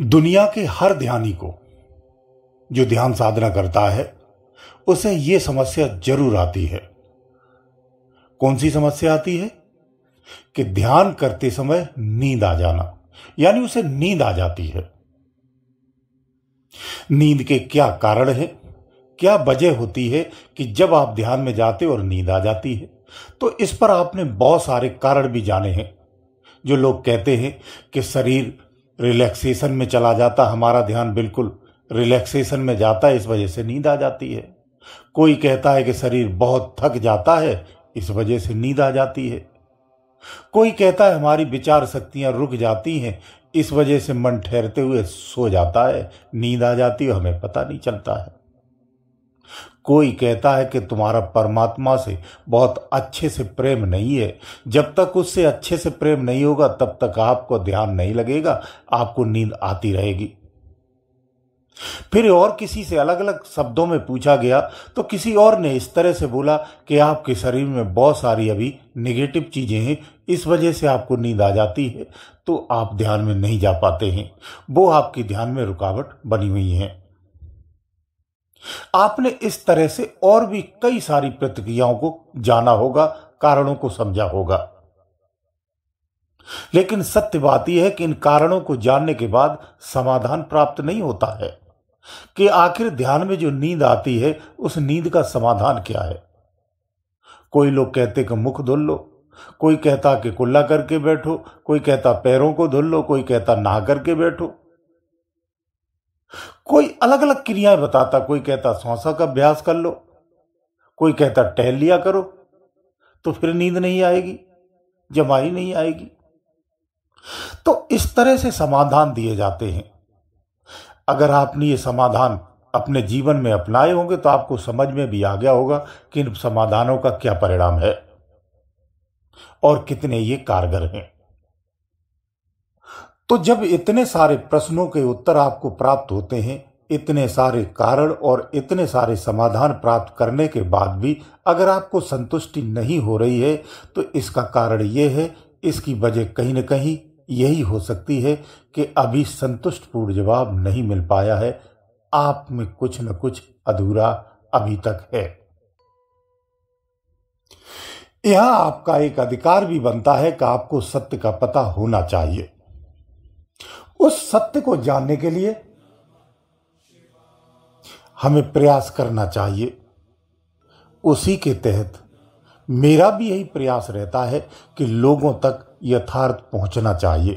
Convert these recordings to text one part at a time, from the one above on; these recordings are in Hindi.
दुनिया के हर ध्यानी को, जो ध्यान साधना करता है, उसे यह समस्या जरूर आती है। कौन सी समस्या आती है? कि ध्यान करते समय नींद आ जाना, यानी उसे नींद आ जाती है। नींद के क्या कारण है, क्या वजह होती है कि जब आप ध्यान में जाते और नींद आ जाती है? तो इस पर आपने बहुत सारे कारण भी जाने हैं। जो लोग कहते हैं कि शरीर रिलैक्सेशन में चला जाता, हमारा ध्यान बिल्कुल रिलैक्सेशन में जाता है, इस वजह से नींद आ जाती है। कोई कहता है कि शरीर बहुत थक जाता है, इस वजह से नींद आ जाती है। कोई कहता है हमारी विचार शक्तियां रुक जाती हैं, इस वजह से मन ठहरते हुए सो जाता है, नींद आ जाती है, हमें पता नहीं चलता है। कोई कहता है कि तुम्हारा परमात्मा से बहुत अच्छे से प्रेम नहीं है, जब तक उससे अच्छे से प्रेम नहीं होगा तब तक आपको ध्यान नहीं लगेगा, आपको नींद आती रहेगी। फिर और किसी से अलग अलग शब्दों में पूछा गया तो किसी और ने इस तरह से बोला कि आपके शरीर में बहुत सारी अभी नेगेटिव चीजें हैं, इस वजह से आपको नींद आ जाती है, तो आप ध्यान में नहीं जा पाते हैं, वो आपके ध्यान में रुकावट बनी हुई है। आपने इस तरह से और भी कई सारी प्रतिक्रियाओं को जाना होगा, कारणों को समझा होगा। लेकिन सत्य बात यह है कि इन कारणों को जानने के बाद समाधान प्राप्त नहीं होता है कि आखिर ध्यान में जो नींद आती है उस नींद का समाधान क्या है। कोई लोग कहते कि मुख धुल लो, कोई कहता कि कुल्ला करके बैठो, कोई कहता पैरों को धुल लो, कोई कहता नहा करके बैठो। कोई अलग अलग क्रियाएं बताता, कोई कहता सांसों का अभ्यास कर लो, कोई कहता टहल लिया करो तो फिर नींद नहीं आएगी, जमाई नहीं आएगी। तो इस तरह से समाधान दिए जाते हैं। अगर आपने ये समाधान अपने जीवन में अपनाए होंगे तो आपको समझ में भी आ गया होगा कि इन समाधानों का क्या परिणाम है और कितने ये कारगर हैं। तो जब इतने सारे प्रश्नों के उत्तर आपको प्राप्त होते हैं, इतने सारे कारण और इतने सारे समाधान प्राप्त करने के बाद भी अगर आपको संतुष्टि नहीं हो रही है, तो इसका कारण यह है, इसकी वजह कहीं न कहीं यही हो सकती है कि अभी संतुष्टपूर्ण जवाब नहीं मिल पाया है, आप में कुछ न कुछ अधूरा अभी तक है। यहां आपका एक अधिकार भी बनता है कि आपको सत्य का पता होना चाहिए। उस सत्य को जानने के लिए हमें प्रयास करना चाहिए। उसी के तहत मेरा भी यही प्रयास रहता है कि लोगों तक यथार्थ पहुंचना चाहिए,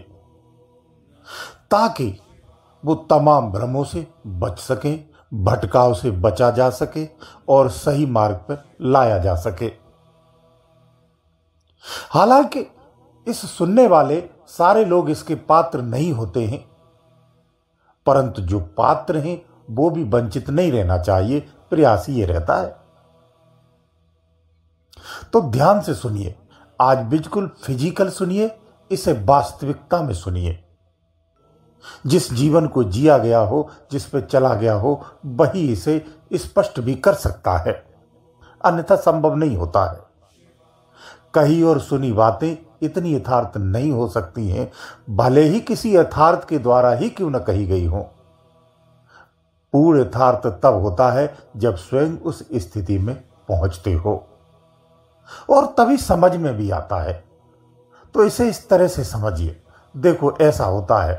ताकि वो तमाम भ्रमों से बच सकें, भटकाव से बचा जा सके और सही मार्ग पर लाया जा सके। हालांकि इस सुनने वाले सारे लोग इसके पात्र नहीं होते हैं, परंतु जो पात्र हैं वो भी वंचित नहीं रहना चाहिए, प्रयास ये रहता है। तो ध्यान से सुनिए, आज बिल्कुल फिजिकल सुनिए, इसे वास्तविकता में सुनिए। जिस जीवन को जिया गया हो, जिस पे चला गया हो, वही इसे स्पष्ट भी कर सकता है, अन्यथा संभव नहीं होता है। कही और सुनी बातें इतनी यथार्थ नहीं हो सकती हैं, भले ही किसी यथार्थ के द्वारा ही क्यों न कही गई हो। पूर्ण यथार्थ तब होता है जब स्वयं उस स्थिति में पहुंचते हो, और तभी समझ में भी आता है। तो इसे इस तरह से समझिए। देखो, ऐसा होता है,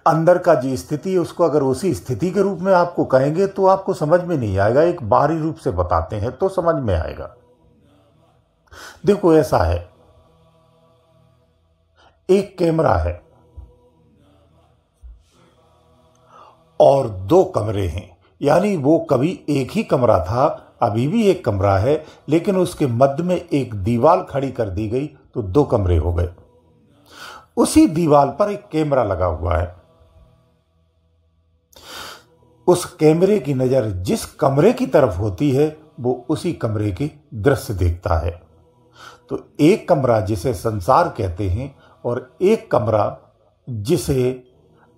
अंदर का जो स्थिति है उसको अगर उसी स्थिति के रूप में आपको कहेंगे तो आपको समझ में नहीं आएगा, एक बाहरी रूप से बताते हैं तो समझ में आएगा। देखो, ऐसा है, एक कैमरा है और दो कमरे हैं, यानी वो कभी एक ही कमरा था, अभी भी एक कमरा है, लेकिन उसके मध्य में एक दीवार खड़ी कर दी गई तो दो कमरे हो गए। उसी दीवार पर एक कैमरा लगा हुआ है। उस कैमरे की नजर जिस कमरे की तरफ होती है वो उसी कमरे के दृश्य देखता है। तो एक कमरा जिसे संसार कहते हैं और एक कमरा जिसे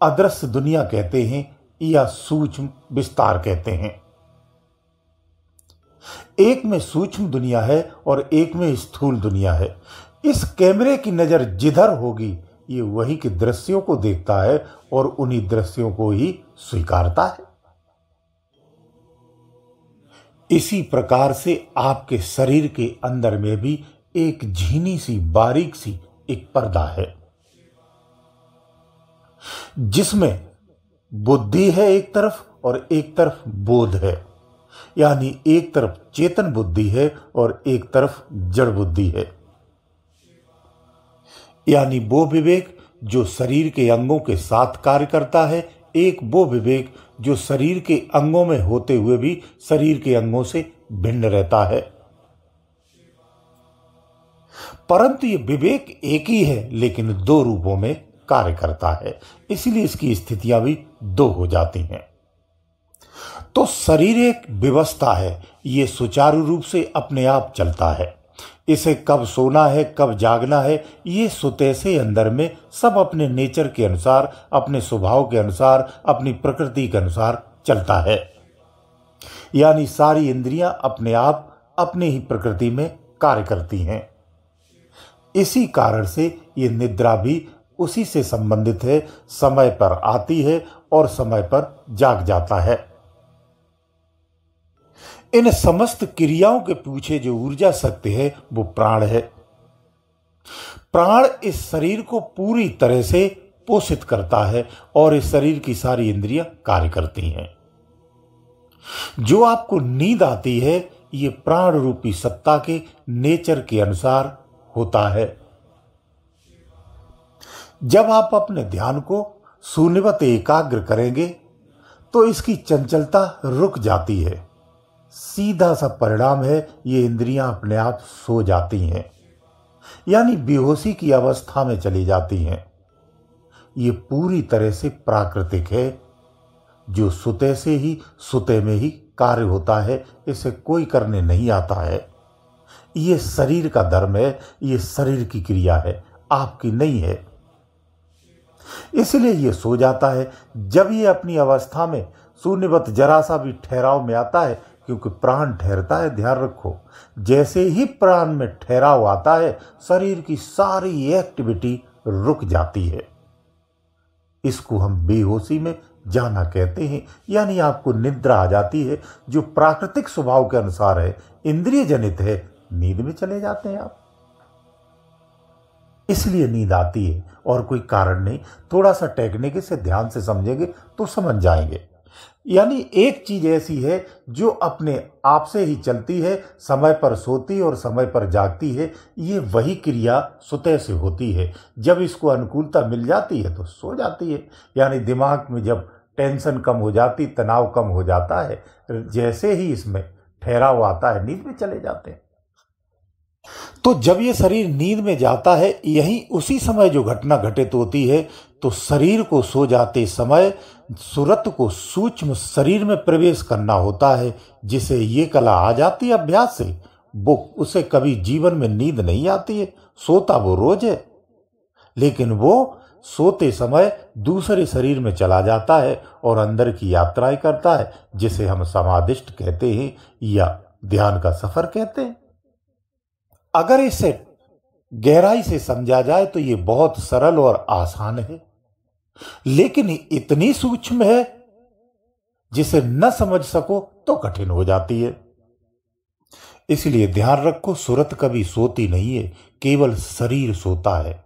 अदृश्य दुनिया कहते हैं या सूक्ष्म विस्तार कहते हैं। एक में सूक्ष्म दुनिया है और एक में स्थूल दुनिया है। इस कैमरे की नजर जिधर होगी ये वही के दृश्यों को देखता है और उन्हीं दृश्यों को ही स्वीकारता है। इसी प्रकार से आपके शरीर के अंदर में भी एक झीनी सी बारीक सी एक पर्दा है, जिसमें बुद्धि है एक तरफ और एक तरफ बोध है। यानी एक तरफ चेतन बुद्धि है और एक तरफ जड़ बुद्धि है। यानी वो विवेक जो शरीर के अंगों के साथ कार्य करता है, एक वो विवेक जो शरीर के अंगों में होते हुए भी शरीर के अंगों से भिन्न रहता है। परंतु ये विवेक एक ही है, लेकिन दो रूपों में कार्य करता है, इसलिए इसकी स्थितियां भी दो हो जाती हैं। तो शरीर एक व्यवस्था है, ये सुचारू रूप से अपने आप चलता है। इसे कब सोना है, कब जागना है, ये स्वतः से अंदर में सब अपने नेचर के अनुसार, अपने स्वभाव के अनुसार, अपनी प्रकृति के अनुसार चलता है। यानी सारी इंद्रियां अपने आप अपने ही प्रकृति में कार्य करती हैं। इसी कारण से ये निद्रा भी उसी से संबंधित है, समय पर आती है और समय पर जाग जाता है। इन समस्त क्रियाओं के पीछे जो ऊर्जा शक्ति है वो प्राण है। प्राण इस शरीर को पूरी तरह से पोषित करता है और इस शरीर की सारी इंद्रियां कार्य करती हैं। जो आपको नींद आती है, ये प्राण रूपी सत्ता के नेचर के अनुसार होता है। जब आप अपने ध्यान को शून्यवत एकाग्र करेंगे तो इसकी चंचलता रुक जाती है। सीधा सा परिणाम है, ये इंद्रियां अपने आप सो जाती हैं, यानी बेहोशी की अवस्था में चली जाती हैं। ये पूरी तरह से प्राकृतिक है, जो सुते से ही सुते में ही कार्य होता है, इसे कोई करने नहीं आता है। ये शरीर का धर्म है, ये शरीर की क्रिया है, आपकी नहीं है। इसलिए ये सो जाता है। जब ये अपनी अवस्था में शून्यवत जरा सा भी ठहराव में आता है, क्योंकि प्राण ठहरता है, ध्यान रखो, जैसे ही प्राण में ठहराव आता है, शरीर की सारी एक्टिविटी रुक जाती है। इसको हम बेहोशी में जाना कहते हैं। यानी आपको निद्रा आ जाती है, जो प्राकृतिक स्वभाव के अनुसार है, इंद्रिय जनित है, नींद में चले जाते हैं आप। इसलिए नींद आती है और कोई कारण नहीं। थोड़ा सा टेक्निक से ध्यान से समझेंगे तो समझ जाएंगे। यानी एक चीज ऐसी है जो अपने आप से ही चलती है, समय पर सोती और समय पर जागती है। ये वही क्रिया स्वतः से होती है। जब इसको अनुकूलता मिल जाती है तो सो जाती है। यानी दिमाग में जब टेंशन कम हो जाती, तनाव कम हो जाता है, जैसे ही इसमें ठहराव आता है, नींद में चले जाते हैं। तो जब ये शरीर नींद में जाता है, यही उसी समय जो घटना घटित होती है, तो शरीर को सो जाते समय सूरत को सूक्ष्म शरीर में प्रवेश करना होता है। जिसे ये कला आ जाती है अभ्यास से, वो उसे कभी जीवन में नींद नहीं आती है। सोता वो रोज है, लेकिन वो सोते समय दूसरे शरीर में चला जाता है और अंदर की यात्राएं करता है, जिसे हम समाधिष्ट कहते हैं या ध्यान का सफर कहते हैं। अगर इसे गहराई से समझा जाए तो ये बहुत सरल और आसान है, लेकिन इतनी सूक्ष्म है जिसे न समझ सको तो कठिन हो जाती है। इसलिए ध्यान रखो, सुरत कभी सोती नहीं है, केवल शरीर सोता है।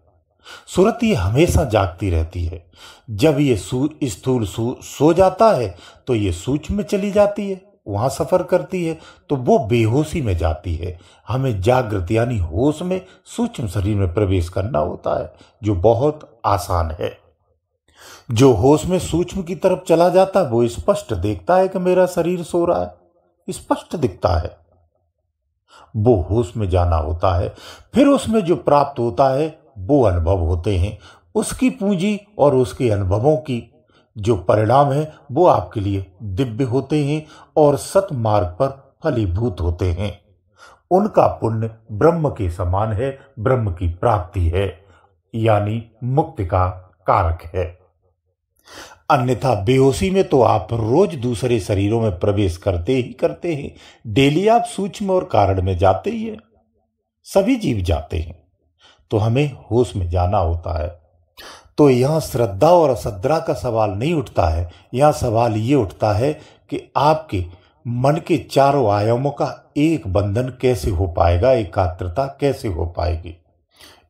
सुरत ये हमेशा जागती रहती है। जब ये स्थूल सो जाता है तो ये सूक्ष्म में चली जाती है, वहां सफर करती है, तो वो बेहोशी में जाती है। हमें जागृत यानी होश में सूक्ष्म शरीर में प्रवेश करना होता है, जो बहुत आसान है। जो होश में सूक्ष्म की तरफ चला जाता है, वो स्पष्ट देखता है कि मेरा शरीर सो रहा है, स्पष्ट दिखता है। वो होश में जाना होता है। फिर उसमें जो प्राप्त होता है वो अनुभव होते हैं। उसकी पूंजी और उसके अनुभवों की जो परिणाम है वो आपके लिए दिव्य होते हैं और सतमार्ग पर फलीभूत होते हैं। उनका पुण्य ब्रह्म के समान है, ब्रह्म की प्राप्ति है, यानी मुक्ति का कारक है। अन्यथा बेहोशी में तो आप रोज दूसरे शरीरों में प्रवेश करते हैं। डेली आप सूक्ष्म और कारण में जाते ही हैं, सभी जीव जाते हैं। तो हमें होश में जाना होता है। तो यहाँ श्रद्धा और अश्रद्धा का सवाल नहीं उठता है। यहाँ सवाल ये उठता है कि आपके मन के चारों आयामों का एक बंधन कैसे हो पाएगा, एकाग्रता कैसे हो पाएगी।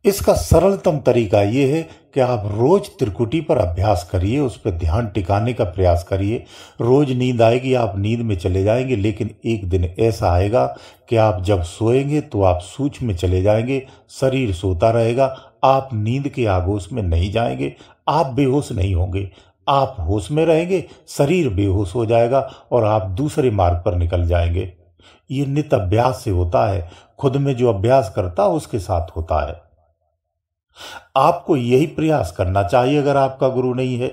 इसका सरलतम तरीका ये है कि आप रोज त्रिकुटी पर अभ्यास करिए, उस पर ध्यान टिकाने का प्रयास करिए। रोज नींद आएगी, आप नींद में चले जाएंगे, लेकिन एक दिन ऐसा आएगा कि आप जब सोएंगे तो आप सूक्ष्म में चले जाएंगे, शरीर सोता रहेगा, आप नींद के आगोश में नहीं जाएंगे, आप बेहोश नहीं होंगे, आप होश में रहेंगे, शरीर बेहोश हो जाएगा और आप दूसरे मार्ग पर निकल जाएंगे। ये नित अभ्यास से होता है, खुद में जो अभ्यास करता है उसके साथ होता है। आपको यही प्रयास करना चाहिए। अगर आपका गुरु नहीं है,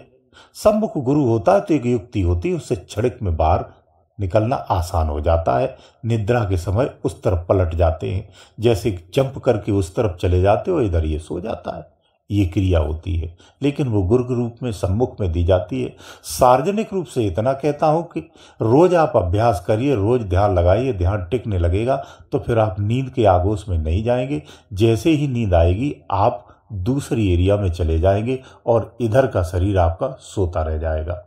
सम्मुख गुरु होता है तो एक युक्ति होती है, उससे क्षणिक में बाहर निकलना आसान हो जाता है। निद्रा के समय उस तरफ पलट जाते हैं, जैसे जंप करके उस तरफ चले जाते हो, इधर ये सो जाता है। ये क्रिया होती है, लेकिन वो गुरु के रूप में सम्मुख में दी जाती है। सार्वजनिक रूप से इतना कहता हूं कि रोज आप अभ्यास करिए, रोज ध्यान लगाइए, ध्यान टिकने लगेगा तो फिर आप नींद के आगोश में नहीं जाएंगे। जैसे ही नींद आएगी आप दूसरी एरिया में चले जाएंगे और इधर का शरीर आपका सोता रह जाएगा।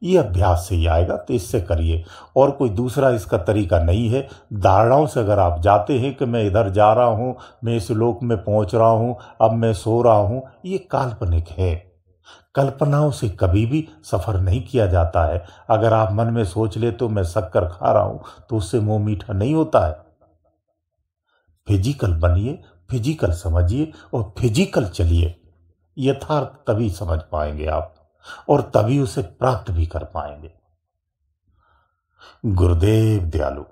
ये अभ्यास से ही आएगा, तो इससे करिए, और कोई दूसरा इसका तरीका नहीं है। धारणाओं से अगर आप जाते हैं कि मैं इधर जा रहा हूं, मैं इस लोक में पहुंच रहा हूं, अब मैं सो रहा हूं, ये काल्पनिक है। कल्पनाओं से कभी भी सफर नहीं किया जाता है। अगर आप मन में सोच ले तो मैं शक्कर खा रहा हूं, तो उससे मुंह मीठा नहीं होता है। फिजिकल बनिए, फिजिकल समझिए और फिजिकल चलिए। यथार्थ तभी समझ पाएंगे आप, और तभी उसे प्राप्त भी कर पाएंगे। गुरुदेव दयालु।